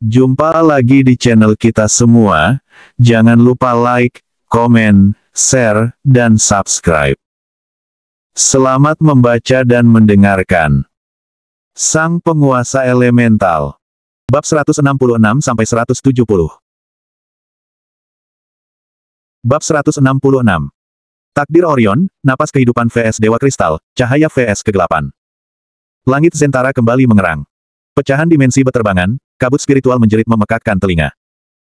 Jumpa lagi di channel kita semua. Jangan lupa like, komen, share, dan subscribe. Selamat membaca dan mendengarkan. Sang Penguasa Elemental. Bab 166-170. Bab 166. Takdir Orion, napas kehidupan vs Dewa Kristal, cahaya vs kegelapan. Langit Zentara kembali mengerang. Pecahan dimensi beterbangan, kabut spiritual menjerit memekakkan telinga.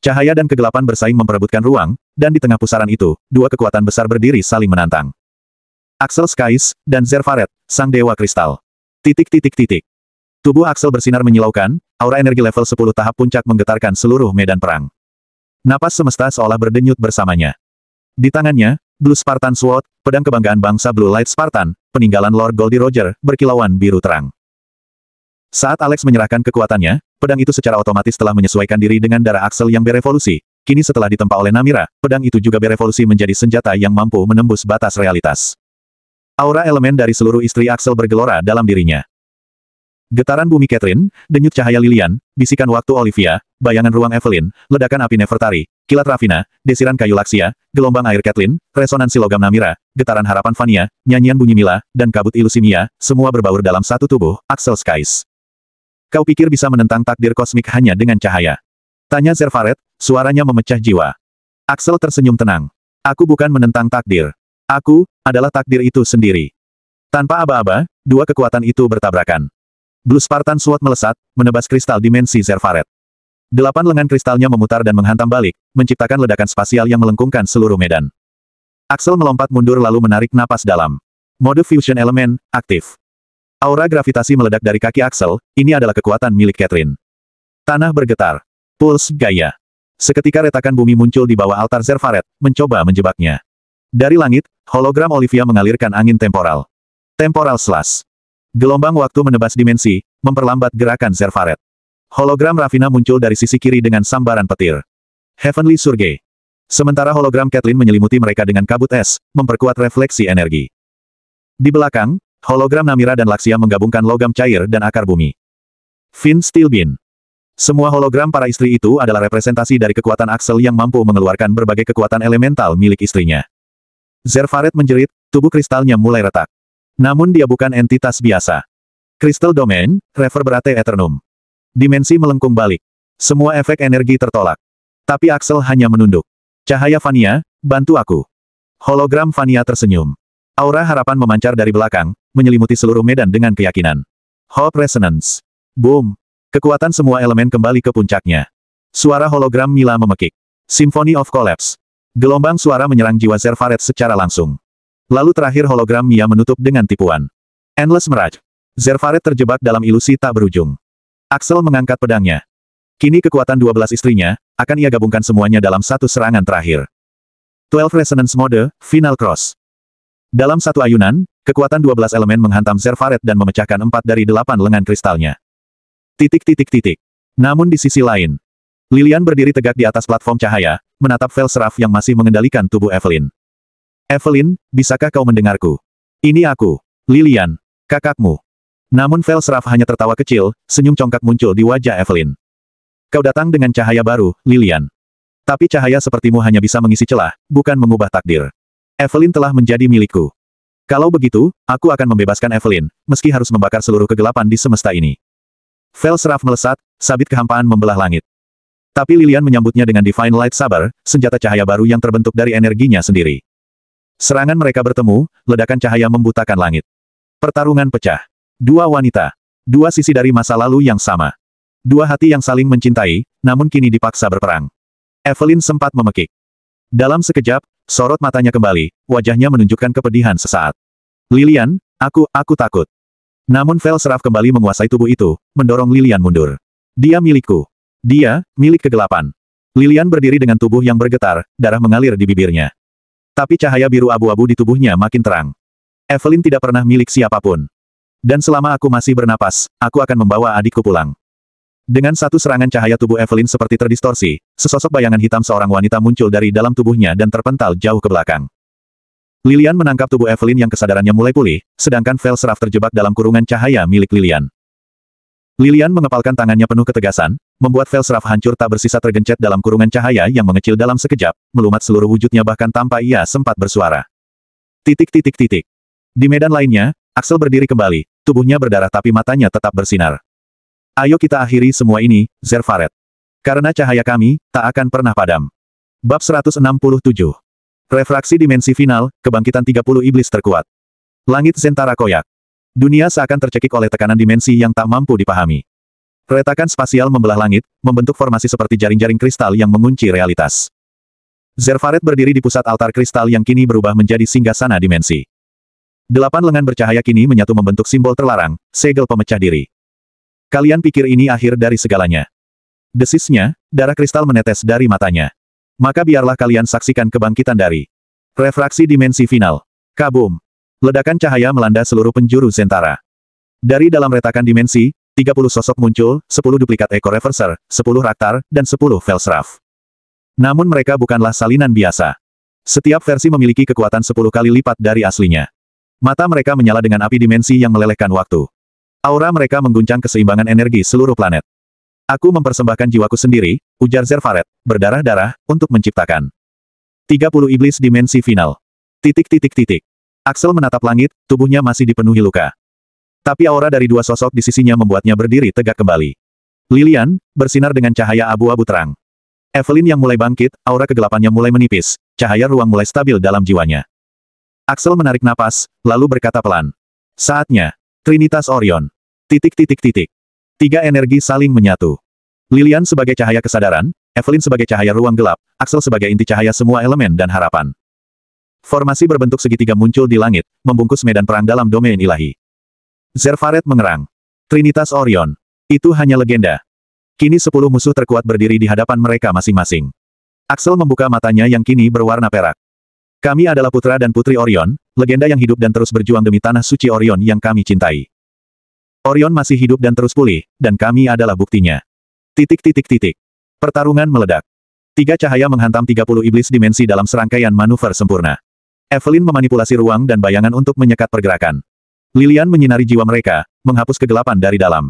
Cahaya dan kegelapan bersaing memperebutkan ruang, dan di tengah pusaran itu, dua kekuatan besar berdiri saling menantang. Axel Skies, dan Zerfaret, sang Dewa Kristal. Tubuh Axel bersinar menyilaukan, aura energi level 10 tahap puncak menggetarkan seluruh medan perang. Napas semesta seolah berdenyut bersamanya. Di tangannya, Blue Spartan Sword, pedang kebanggaan bangsa Blue Light Spartan, peninggalan Lord Goldie Roger, berkilauan biru terang. Saat Alex menyerahkan kekuatannya, pedang itu secara otomatis telah menyesuaikan diri dengan darah Axel yang berevolusi. Kini setelah ditempa oleh Namira, pedang itu juga berevolusi menjadi senjata yang mampu menembus batas realitas. Aura elemen dari seluruh istri Axel bergelora dalam dirinya. Getaran bumi Catherine, denyut cahaya Lilian, bisikan waktu Olivia, bayangan ruang Evelyn, ledakan api Nefertari, kilat Ravina, desiran kayu Laksia, gelombang air Kathleen, resonansi logam Namira, getaran harapan Vania, nyanyian bunyi Mila, dan kabut ilusi Mia, semua berbaur dalam satu tubuh, Axel Skies. Kau pikir bisa menentang takdir kosmik hanya dengan cahaya? Tanya Zerfaret, suaranya memecah jiwa. Axel tersenyum tenang. Aku bukan menentang takdir. Aku adalah takdir itu sendiri. Tanpa aba-aba, dua kekuatan itu bertabrakan. Blue Spartan Sword melesat, menebas kristal dimensi Zerfaret. 8 lengan kristalnya memutar dan menghantam balik, menciptakan ledakan spasial yang melengkungkan seluruh medan. Axel melompat mundur lalu menarik napas dalam. Mode Fusion Element, aktif. Aura gravitasi meledak dari kaki Axel, ini adalah kekuatan milik Catherine. Tanah bergetar. Pulse Gaia. Seketika retakan bumi muncul di bawah altar Zerfaret, mencoba menjebaknya. Dari langit, hologram Olivia mengalirkan angin temporal. Temporal Slash. Gelombang waktu menebas dimensi, memperlambat gerakan Zerfaret. Hologram Ravina muncul dari sisi kiri dengan sambaran petir. Heavenly Surge. Sementara hologram Kathleen menyelimuti mereka dengan kabut es, memperkuat refleksi energi. Di belakang, hologram Namira dan Laksia menggabungkan logam cair dan akar bumi. Fin Steelbeam. Semua hologram para istri itu adalah representasi dari kekuatan Axel yang mampu mengeluarkan berbagai kekuatan elemental milik istrinya. Zerfaret menjerit, tubuh kristalnya mulai retak. Namun dia bukan entitas biasa. Crystal Domain, Reverberate Eternum. Dimensi melengkung balik. Semua efek energi tertolak. Tapi Axel hanya menunduk. Cahaya Vania, bantu aku. Hologram Vania tersenyum. Aura harapan memancar dari belakang, menyelimuti seluruh medan dengan keyakinan. Hope Resonance. Boom. Kekuatan semua elemen kembali ke puncaknya. Suara hologram Mila memekik. Symphony of Collapse. Gelombang suara menyerang jiwa Zerfaret secara langsung. Lalu terakhir hologram Mia menutup dengan tipuan. Endless Mirage. Zerfaret terjebak dalam ilusi tak berujung. Axel mengangkat pedangnya. Kini kekuatan 12 istrinya, akan ia gabungkan semuanya dalam satu serangan terakhir. 12 Resonance Mode, Final Cross. Dalam satu ayunan, kekuatan 12 elemen menghantam Zerfaret dan memecahkan 4 dari 8 lengan kristalnya. Namun di sisi lain, Lilian berdiri tegak di atas platform cahaya, menatap Velseraf yang masih mengendalikan tubuh Evelyn. Evelyn, bisakah kau mendengarku? Ini aku, Lilian, kakakmu. Namun Velseraf hanya tertawa kecil, senyum congkak muncul di wajah Evelyn. Kau datang dengan cahaya baru, Lilian. Tapi cahaya sepertimu hanya bisa mengisi celah, bukan mengubah takdir. Evelyn telah menjadi milikku. Kalau begitu, aku akan membebaskan Evelyn, meski harus membakar seluruh kegelapan di semesta ini. Velseraf melesat, sabit kehampaan membelah langit. Tapi Lilian menyambutnya dengan Divine Light Saber, senjata cahaya baru yang terbentuk dari energinya sendiri. Serangan mereka bertemu, ledakan cahaya membutakan langit. Pertarungan pecah. Dua wanita. Dua sisi dari masa lalu yang sama. Dua hati yang saling mencintai, namun kini dipaksa berperang. Evelyn sempat memekik. Dalam sekejap, sorot matanya kembali, wajahnya menunjukkan kepedihan sesaat. Lilian, aku takut. Namun Velseraf kembali menguasai tubuh itu, mendorong Lilian mundur. Dia milikku. Dia, milik kegelapan. Lilian berdiri dengan tubuh yang bergetar, darah mengalir di bibirnya. Tapi cahaya biru abu-abu di tubuhnya makin terang. Evelyn tidak pernah milik siapapun. Dan selama aku masih bernapas, aku akan membawa adikku pulang. Dengan satu serangan cahaya tubuh Evelyn seperti terdistorsi, sesosok bayangan hitam seorang wanita muncul dari dalam tubuhnya dan terpental jauh ke belakang. Lilian menangkap tubuh Evelyn yang kesadarannya mulai pulih, sedangkan Velseraf terjebak dalam kurungan cahaya milik Lilian. Lilian mengepalkan tangannya penuh ketegasan, membuat Velsraf hancur tak bersisa tergencet dalam kurungan cahaya yang mengecil dalam sekejap, melumat seluruh wujudnya bahkan tanpa ia sempat bersuara. Titik titik titik. Di medan lainnya, Axel berdiri kembali, tubuhnya berdarah tapi matanya tetap bersinar. Ayo kita akhiri semua ini, Zerfaret. Karena cahaya kami, tak akan pernah padam. Bab 167. Refraksi dimensi final, kebangkitan 30 iblis terkuat. Langit Zentara koyak. Dunia seakan tercekik oleh tekanan dimensi yang tak mampu dipahami. Retakan spasial membelah langit, membentuk formasi seperti jaring-jaring kristal yang mengunci realitas. Zerfaret berdiri di pusat altar kristal yang kini berubah menjadi singgasana dimensi. 8 lengan bercahaya kini menyatu membentuk simbol terlarang, segel pemecah diri. Kalian pikir ini akhir dari segalanya? Desisnya, darah kristal menetes dari matanya. Maka biarlah kalian saksikan kebangkitan dari refraksi dimensi final. Kabum! Ledakan cahaya melanda seluruh penjuru Zentara. Dari dalam retakan dimensi, 30 sosok muncul, 10 duplikat Echo Reverser, 10 Raktar, dan 10 Velsraf. Namun mereka bukanlah salinan biasa. Setiap versi memiliki kekuatan 10 kali lipat dari aslinya. Mata mereka menyala dengan api dimensi yang melelehkan waktu. Aura mereka mengguncang keseimbangan energi seluruh planet. Aku mempersembahkan jiwaku sendiri, ujar Zerfaret, berdarah-darah, untuk menciptakan 30 iblis dimensi final. Titik titik titik. Axel menatap langit, tubuhnya masih dipenuhi luka. Tapi aura dari dua sosok di sisinya membuatnya berdiri tegak kembali. Lilian, bersinar dengan cahaya abu-abu terang. Evelyn yang mulai bangkit, aura kegelapannya mulai menipis, cahaya ruang mulai stabil dalam jiwanya. Axel menarik napas, lalu berkata pelan. Saatnya. Trinitas Orion. Titik titik titik. 3 energi saling menyatu. Lilian sebagai cahaya kesadaran, Evelyn sebagai cahaya ruang gelap, Axel sebagai inti cahaya semua elemen dan harapan. Formasi berbentuk segitiga muncul di langit, membungkus medan perang dalam domain ilahi. Zerfaret mengerang. Trinitas Orion. Itu hanya legenda. Kini 10 musuh terkuat berdiri di hadapan mereka masing-masing. Axel membuka matanya yang kini berwarna perak. Kami adalah putra dan putri Orion, legenda yang hidup dan terus berjuang demi tanah suci Orion yang kami cintai. Orion masih hidup dan terus pulih, dan kami adalah buktinya. Titik titik titik. Pertarungan meledak. 3 cahaya menghantam 30 iblis dimensi dalam serangkaian manuver sempurna. Evelyn memanipulasi ruang dan bayangan untuk menyekat pergerakan. Lilian menyinari jiwa mereka, menghapus kegelapan dari dalam.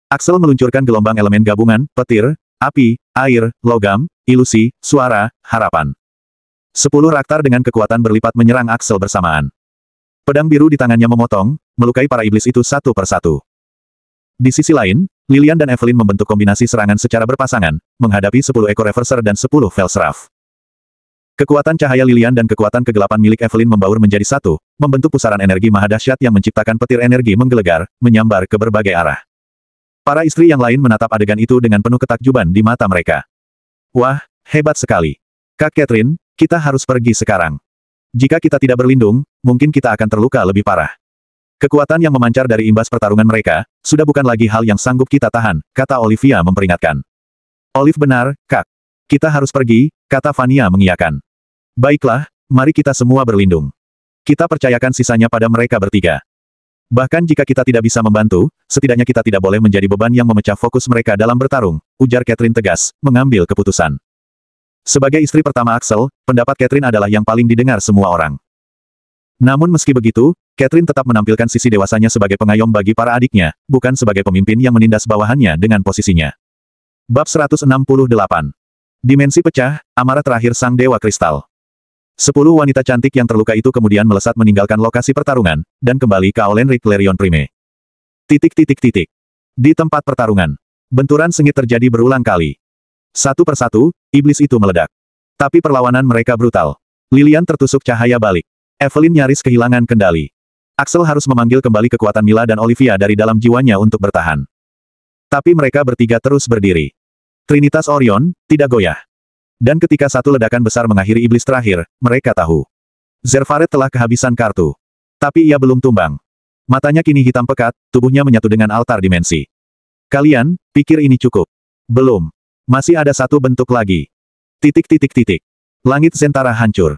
Axel meluncurkan gelombang elemen gabungan, petir, api, air, logam, ilusi, suara, harapan. 10 Raktar dengan kekuatan berlipat menyerang Axel bersamaan. Pedang biru di tangannya memotong, melukai para iblis itu satu persatu. Di sisi lain, Lilian dan Evelyn membentuk kombinasi serangan secara berpasangan, menghadapi 10 Echo Reverser dan 10 Velsraf. Kekuatan cahaya Lilian dan kekuatan kegelapan milik Evelyn membaur menjadi satu, membentuk pusaran energi mahadahsyat yang menciptakan petir energi menggelegar, menyambar ke berbagai arah. Para istri yang lain menatap adegan itu dengan penuh ketakjuban di mata mereka. Wah, hebat sekali. Kak Catherine, kita harus pergi sekarang. Jika kita tidak berlindung, mungkin kita akan terluka lebih parah. Kekuatan yang memancar dari imbas pertarungan mereka, sudah bukan lagi hal yang sanggup kita tahan, kata Olivia memperingatkan. Olive benar, Kak. Kita harus pergi, kata Vania mengiyakan. Baiklah, mari kita semua berlindung. Kita percayakan sisanya pada mereka bertiga. Bahkan jika kita tidak bisa membantu, setidaknya kita tidak boleh menjadi beban yang memecah fokus mereka dalam bertarung, ujar Catherine tegas, mengambil keputusan. Sebagai istri pertama Axel, pendapat Catherine adalah yang paling didengar semua orang. Namun meski begitu, Catherine tetap menampilkan sisi dewasanya sebagai pengayom bagi para adiknya, bukan sebagai pemimpin yang menindas bawahannya dengan posisinya. Bab 168. Dimensi pecah, amarah terakhir Sang Dewa Kristal. 10 wanita cantik yang terluka itu kemudian melesat meninggalkan lokasi pertarungan, dan kembali ke Aulenric Lerion Prime. Titik titik titik. Di tempat pertarungan, benturan sengit terjadi berulang kali. Satu persatu, iblis itu meledak. Tapi perlawanan mereka brutal. Lilian tertusuk cahaya balik. Evelyn nyaris kehilangan kendali. Axel harus memanggil kembali kekuatan Mila dan Olivia dari dalam jiwanya untuk bertahan. Tapi mereka bertiga terus berdiri. Trinitas Orion, tidak goyah. Dan ketika satu ledakan besar mengakhiri iblis terakhir, mereka tahu. Zerfaret telah kehabisan kartu. Tapi ia belum tumbang. Matanya kini hitam pekat, tubuhnya menyatu dengan altar dimensi. Kalian, pikir ini cukup? Belum. Masih ada satu bentuk lagi. Titik titik titik. Langit Zentara hancur.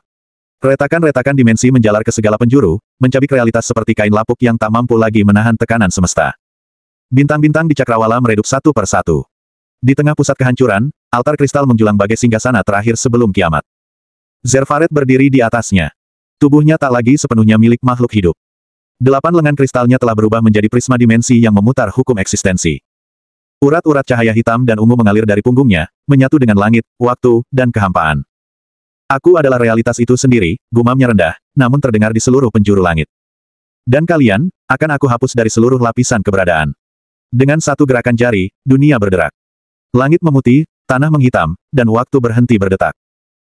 Retakan-retakan dimensi menjalar ke segala penjuru, mencabik realitas seperti kain lapuk yang tak mampu lagi menahan tekanan semesta. Bintang-bintang di cakrawala meredup satu persatu. Di tengah pusat kehancuran, altar kristal menjulang bagai singgasana terakhir sebelum kiamat. Zerfaret berdiri di atasnya. Tubuhnya tak lagi sepenuhnya milik makhluk hidup. 8 lengan kristalnya telah berubah menjadi prisma dimensi yang memutar hukum eksistensi. Urat-urat cahaya hitam dan ungu mengalir dari punggungnya, menyatu dengan langit, waktu, dan kehampaan. Aku adalah realitas itu sendiri, gumamnya rendah, namun terdengar di seluruh penjuru langit. Dan kalian, akan aku hapus dari seluruh lapisan keberadaan. Dengan satu gerakan jari, dunia berderak. Langit memutih, tanah menghitam, dan waktu berhenti berdetak.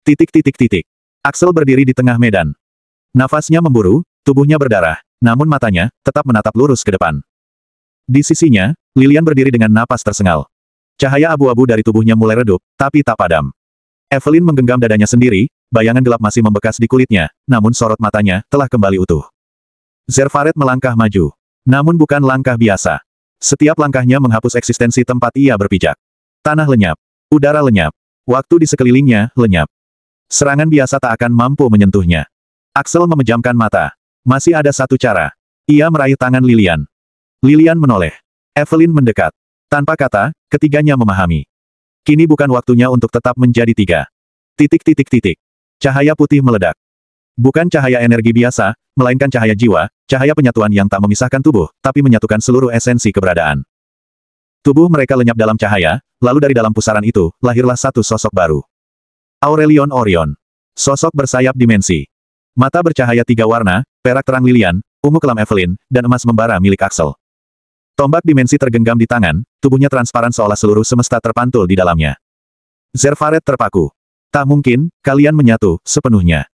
Titik titik titik. Axel berdiri di tengah medan. Nafasnya memburu, tubuhnya berdarah, namun matanya tetap menatap lurus ke depan. Di sisinya, Lilian berdiri dengan napas tersengal. Cahaya abu-abu dari tubuhnya mulai redup, tapi tak padam. Evelyn menggenggam dadanya sendiri, bayangan gelap masih membekas di kulitnya, namun sorot matanya telah kembali utuh. Zerfaret melangkah maju. Namun bukan langkah biasa. Setiap langkahnya menghapus eksistensi tempat ia berpijak. Tanah lenyap. Udara lenyap. Waktu di sekelilingnya lenyap. Serangan biasa tak akan mampu menyentuhnya. Axel memejamkan mata. Masih ada satu cara. Ia meraih tangan Lilian. Lilian menoleh. Evelyn mendekat. Tanpa kata, ketiganya memahami. Kini bukan waktunya untuk tetap menjadi tiga. Titik titik titik. Cahaya putih meledak. Bukan cahaya energi biasa, melainkan cahaya jiwa, cahaya penyatuan yang tak memisahkan tubuh, tapi menyatukan seluruh esensi keberadaan. Tubuh mereka lenyap dalam cahaya, lalu dari dalam pusaran itu, lahirlah satu sosok baru. Aurelion Orion. Sosok bersayap dimensi. Mata bercahaya tiga warna, perak terang Lilian, ungu kelam Evelyn, dan emas membara milik Axel. Tombak dimensi tergenggam di tangan, tubuhnya transparan seolah seluruh semesta terpantul di dalamnya. Zerfaret terpaku. Tak mungkin, kalian menyatu, sepenuhnya.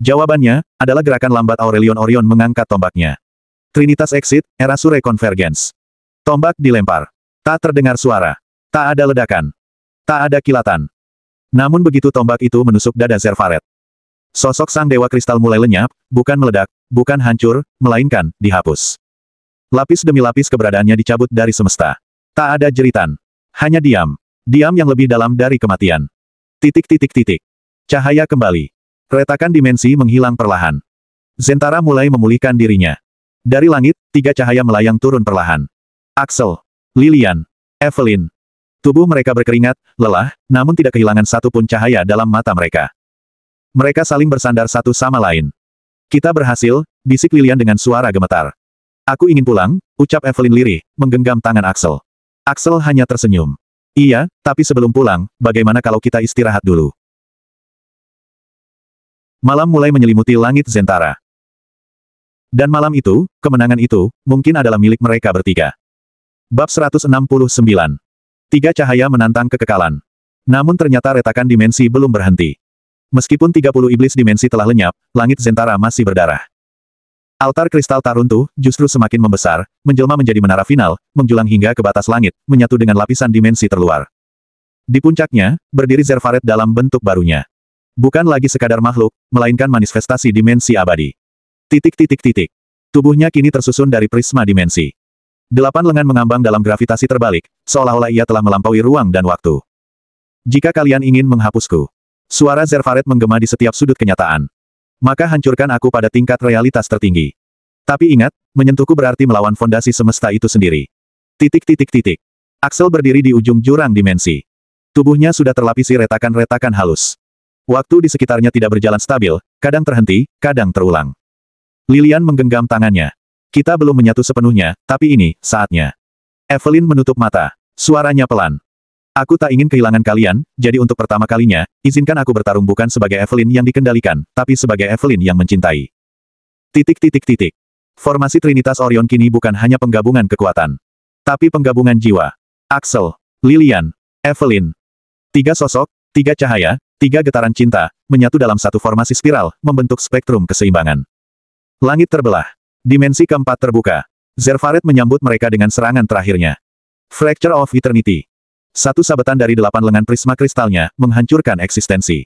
Jawabannya, adalah gerakan lambat Aurelion Orion mengangkat tombaknya. Trinitas Exit, Erasure Convergence. Tombak dilempar. Tak terdengar suara. Tak ada ledakan. Tak ada kilatan. Namun begitu tombak itu menusuk dada Zerfaret. Sosok sang dewa kristal mulai lenyap, bukan meledak, bukan hancur, melainkan, dihapus. Lapis demi lapis keberadaannya dicabut dari semesta. Tak ada jeritan. Hanya diam. Diam yang lebih dalam dari kematian. Titik titik titik. Cahaya kembali. Retakan dimensi menghilang perlahan. Zentara mulai memulihkan dirinya. Dari langit, tiga cahaya melayang turun perlahan. Axel, Lilian, Evelyn. Tubuh mereka berkeringat, lelah, namun tidak kehilangan satu pun cahaya dalam mata mereka. Mereka saling bersandar satu sama lain. Kita berhasil, bisik Lilian dengan suara gemetar. Aku ingin pulang, ucap Evelyn lirih, menggenggam tangan Axel. Axel hanya tersenyum. Iya, tapi sebelum pulang, bagaimana kalau kita istirahat dulu? Malam mulai menyelimuti langit Zentara. Dan malam itu, kemenangan itu, mungkin adalah milik mereka bertiga. Bab 169. Tiga cahaya menantang kekekalan. Namun ternyata retakan dimensi belum berhenti. Meskipun 30 iblis dimensi telah lenyap, langit Zentara masih berdarah. Altar kristal tak runtuh, justru semakin membesar, menjelma menjadi menara final, menjulang hingga ke batas langit, menyatu dengan lapisan dimensi terluar. Di puncaknya, berdiri Zerfaret dalam bentuk barunya. Bukan lagi sekadar makhluk, melainkan manifestasi dimensi abadi. Titik titik titik. Tubuhnya kini tersusun dari prisma dimensi. 8 lengan mengambang dalam gravitasi terbalik, seolah-olah ia telah melampaui ruang dan waktu. Jika kalian ingin menghapusku. Suara Zerfaret menggema di setiap sudut kenyataan. Maka hancurkan aku pada tingkat realitas tertinggi. Tapi ingat, menyentuhku berarti melawan fondasi semesta itu sendiri. Titik titik titik. Axel berdiri di ujung jurang dimensi. Tubuhnya sudah terlapisi retakan-retakan halus. Waktu di sekitarnya tidak berjalan stabil, kadang terhenti, kadang terulang. Lilian menggenggam tangannya. Kita belum menyatu sepenuhnya, tapi ini, saatnya. Evelyn menutup mata. Suaranya pelan. Aku tak ingin kehilangan kalian, jadi untuk pertama kalinya, izinkan aku bertarung bukan sebagai Evelyn yang dikendalikan, tapi sebagai Evelyn yang mencintai. Titik titik titik. Formasi Trinitas Orion kini bukan hanya penggabungan kekuatan. Tapi penggabungan jiwa. Axel, Lilian, Evelyn. Tiga sosok, tiga cahaya, tiga getaran cinta, menyatu dalam satu formasi spiral, membentuk spektrum keseimbangan. Langit terbelah. Dimensi keempat terbuka. Zerfaret menyambut mereka dengan serangan terakhirnya. Fracture of Eternity. Satu sabetan dari 8 lengan prisma kristalnya, menghancurkan eksistensi.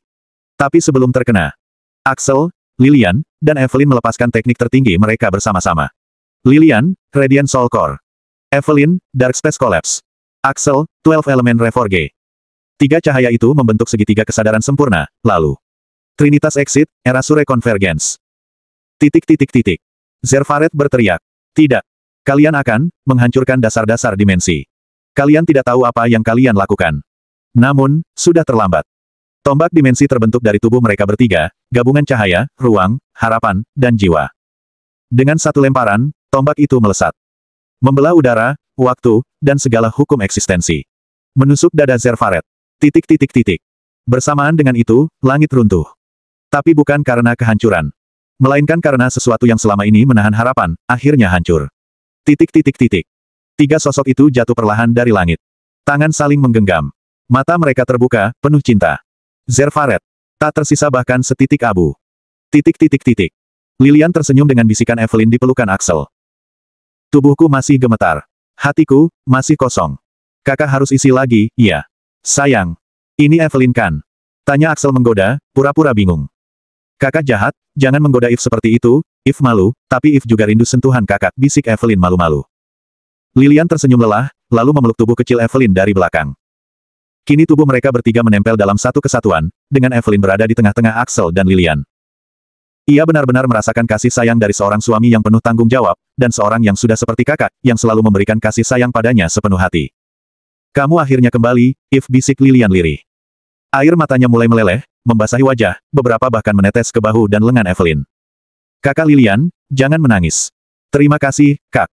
Tapi sebelum terkena, Axel, Lilian, dan Evelyn melepaskan teknik tertinggi mereka bersama-sama. Lilian, Radiant Soul Core. Evelyn, Dark Space Collapse. Axel, 12 Element Reforge. Tiga cahaya itu membentuk segitiga kesadaran sempurna, lalu. Trinitas Exit, Erasure Convergence. Titik titik titik. Zerfaret berteriak. Tidak. Kalian akan menghancurkan dasar-dasar dimensi. Kalian tidak tahu apa yang kalian lakukan. Namun, sudah terlambat. Tombak dimensi terbentuk dari tubuh mereka bertiga, gabungan cahaya, ruang, harapan, dan jiwa. Dengan satu lemparan, tombak itu melesat. Membelah udara, waktu, dan segala hukum eksistensi. Menusuk dada Zerfaret. Titik titik titik. Bersamaan dengan itu, langit runtuh. Tapi bukan karena kehancuran. Melainkan karena sesuatu yang selama ini menahan harapan, akhirnya hancur. Titik titik titik. Tiga sosok itu jatuh perlahan dari langit. Tangan saling menggenggam. Mata mereka terbuka, penuh cinta. Zerfaret. Tak tersisa bahkan setitik abu. Titik titik titik. Lilian tersenyum dengan bisikan Evelyn di pelukan Axel. Tubuhku masih gemetar. Hatiku, masih kosong. Kakak harus isi lagi, iya. Sayang. Ini Evelyn kan? Tanya Axel menggoda, pura-pura bingung. Kakak jahat, jangan menggoda If seperti itu, If malu, tapi If juga rindu sentuhan kakak, bisik Evelyn malu-malu. Lilian tersenyum lelah, lalu memeluk tubuh kecil Evelyn dari belakang. Kini tubuh mereka bertiga menempel dalam satu kesatuan, dengan Evelyn berada di tengah-tengah Axel dan Lilian. Ia benar-benar merasakan kasih sayang dari seorang suami yang penuh tanggung jawab, dan seorang yang sudah seperti kakak, yang selalu memberikan kasih sayang padanya sepenuh hati. Kamu akhirnya kembali, If, bisik Lilian lirih. Air matanya mulai meleleh, membasahi wajah, beberapa bahkan menetes ke bahu dan lengan Evelyn. Kakak Lilian, jangan menangis. Terima kasih, Kak.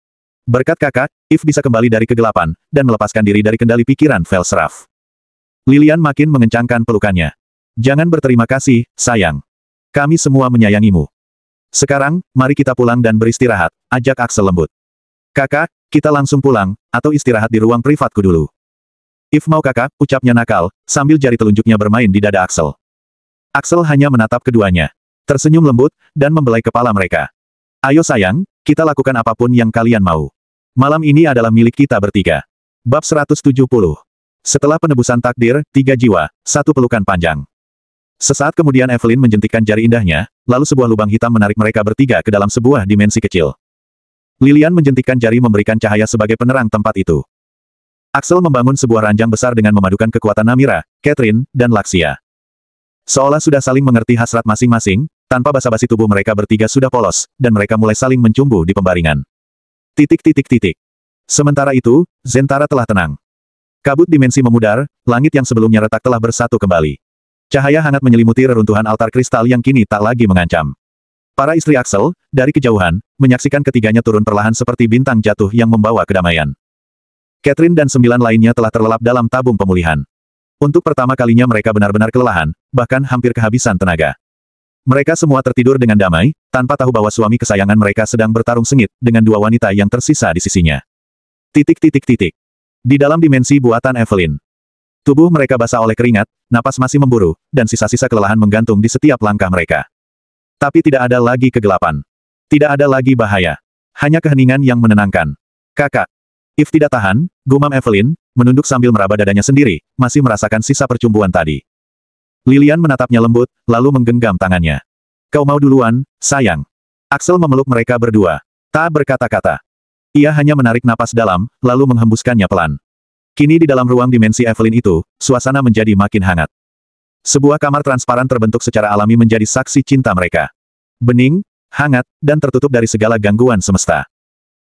Berkat kakak, If bisa kembali dari kegelapan, dan melepaskan diri dari kendali pikiran Velsraf. Lilian makin mengencangkan pelukannya. Jangan berterima kasih, sayang. Kami semua menyayangimu. Sekarang, mari kita pulang dan beristirahat, ajak Axel lembut. Kakak, kita langsung pulang, atau istirahat di ruang privatku dulu. If mau kakak, ucapnya nakal, sambil jari telunjuknya bermain di dada Axel. Axel hanya menatap keduanya. Tersenyum lembut, dan membelai kepala mereka. Ayo sayang, kita lakukan apapun yang kalian mau. Malam ini adalah milik kita bertiga. Bab 170. Setelah penebusan takdir, 3 jiwa, 1 pelukan panjang. Sesaat kemudian Evelyn menjentikkan jari indahnya, lalu sebuah lubang hitam menarik mereka bertiga ke dalam sebuah dimensi kecil. Lilian menjentikkan jari memberikan cahaya sebagai penerang tempat itu. Axel membangun sebuah ranjang besar dengan memadukan kekuatan Namira, Catherine, dan Laxia. Seolah sudah saling mengerti hasrat masing-masing, tanpa basa-basi tubuh mereka bertiga sudah polos, dan mereka mulai saling mencumbu di pembaringan. Titik titik titik. Sementara itu, Zentara telah tenang. Kabut dimensi memudar, langit yang sebelumnya retak telah bersatu kembali. Cahaya hangat menyelimuti reruntuhan altar kristal yang kini tak lagi mengancam. Para istri Axel, dari kejauhan, menyaksikan ketiganya turun perlahan seperti bintang jatuh yang membawa kedamaian. Catherine dan 9 lainnya telah terlelap dalam tabung pemulihan. Untuk pertama kalinya mereka benar-benar kelelahan, bahkan hampir kehabisan tenaga. Mereka semua tertidur dengan damai, tanpa tahu bahwa suami kesayangan mereka sedang bertarung sengit, dengan 2 wanita yang tersisa di sisinya. Titik titik titik. Di dalam dimensi buatan Evelyn. Tubuh mereka basah oleh keringat, napas masih memburu, dan sisa-sisa kelelahan menggantung di setiap langkah mereka. Tapi tidak ada lagi kegelapan. Tidak ada lagi bahaya. Hanya keheningan yang menenangkan. Kakak. If tidak tahan, gumam Evelyn, menunduk sambil meraba dadanya sendiri, masih merasakan sisa percumbuan tadi. Lilian menatapnya lembut, lalu menggenggam tangannya. Kau mau duluan, sayang. Axel memeluk mereka berdua. Tak berkata-kata. Ia hanya menarik napas dalam, lalu menghembuskannya pelan. Kini di dalam ruang dimensi Evelyn itu, suasana menjadi makin hangat. Sebuah kamar transparan terbentuk secara alami menjadi saksi cinta mereka. Bening, hangat, dan tertutup dari segala gangguan semesta.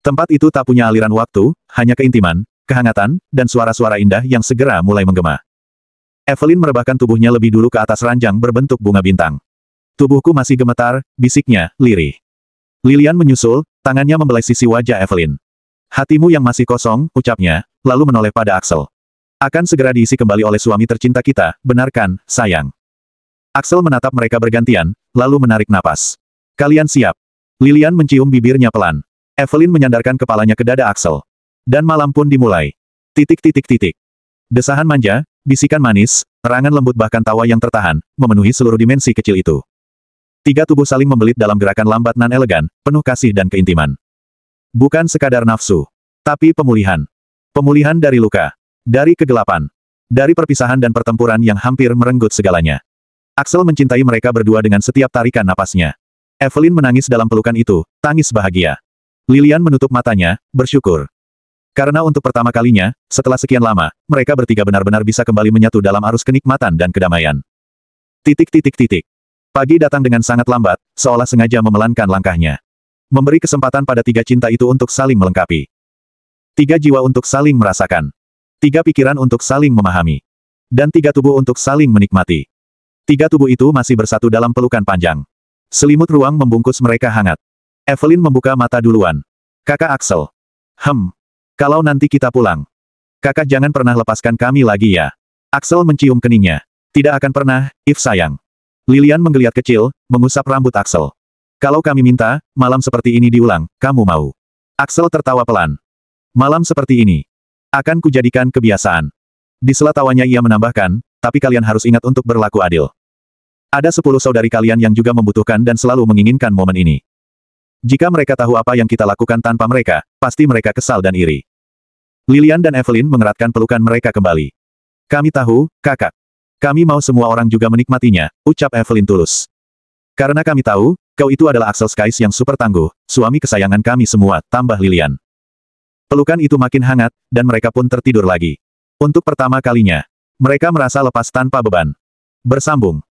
Tempat itu tak punya aliran waktu, hanya keintiman, kehangatan, dan suara-suara indah yang segera mulai menggema. Evelyn merebahkan tubuhnya lebih dulu ke atas ranjang berbentuk bunga bintang. Tubuhku masih gemetar, bisiknya, lirih. Lilian menyusul, tangannya membelai sisi wajah Evelyn. Hatimu yang masih kosong, ucapnya, lalu menoleh pada Axel. Akan segera diisi kembali oleh suami tercinta kita, benar kan, sayang? Axel menatap mereka bergantian, lalu menarik napas. Kalian siap? Lilian mencium bibirnya pelan. Evelyn menyandarkan kepalanya ke dada Axel. Dan malam pun dimulai. Titik titik titik. Desahan manja, bisikan manis, erangan lembut bahkan tawa yang tertahan, memenuhi seluruh dimensi kecil itu. 3 tubuh saling membelit dalam gerakan lambat nan elegan, penuh kasih dan keintiman. Bukan sekadar nafsu, tapi pemulihan. Pemulihan dari luka. Dari kegelapan. Dari perpisahan dan pertempuran yang hampir merenggut segalanya. Axel mencintai mereka berdua dengan setiap tarikan napasnya. Evelyn menangis dalam pelukan itu, tangis bahagia. Lilian menutup matanya, bersyukur. Karena untuk pertama kalinya, setelah sekian lama, mereka bertiga benar-benar bisa kembali menyatu dalam arus kenikmatan dan kedamaian. Titik titik titik. Pagi datang dengan sangat lambat, seolah sengaja memelankan langkahnya. Memberi kesempatan pada 3 cinta itu untuk saling melengkapi. 3 jiwa untuk saling merasakan. 3 pikiran untuk saling memahami. Dan 3 tubuh untuk saling menikmati. 3 tubuh itu masih bersatu dalam pelukan panjang. Selimut ruang membungkus mereka hangat. Evelyn membuka mata duluan. Kakak Axel. Kalau nanti kita pulang. Kakak jangan pernah lepaskan kami lagi ya. Axel mencium keningnya. Tidak akan pernah, If sayang. Lilian menggeliat kecil, mengusap rambut Axel. Kalau kami minta, malam seperti ini diulang, kamu mau? Axel tertawa pelan. Malam seperti ini. Akan kujadikan kebiasaan. Di sela tawanya ia menambahkan, tapi kalian harus ingat untuk berlaku adil. Ada 10 saudari kalian yang juga membutuhkan dan selalu menginginkan momen ini. Jika mereka tahu apa yang kita lakukan tanpa mereka, pasti mereka kesal dan iri. Lilian dan Evelyn mengeratkan pelukan mereka kembali. Kami tahu, kakak. Kami mau semua orang juga menikmatinya, ucap Evelyn tulus. Karena kami tahu, kau itu adalah Axel Skies yang super tangguh, suami kesayangan kami semua, tambah Lilian. Pelukan itu makin hangat, dan mereka pun tertidur lagi. Untuk pertama kalinya, mereka merasa lepas tanpa beban. Bersambung.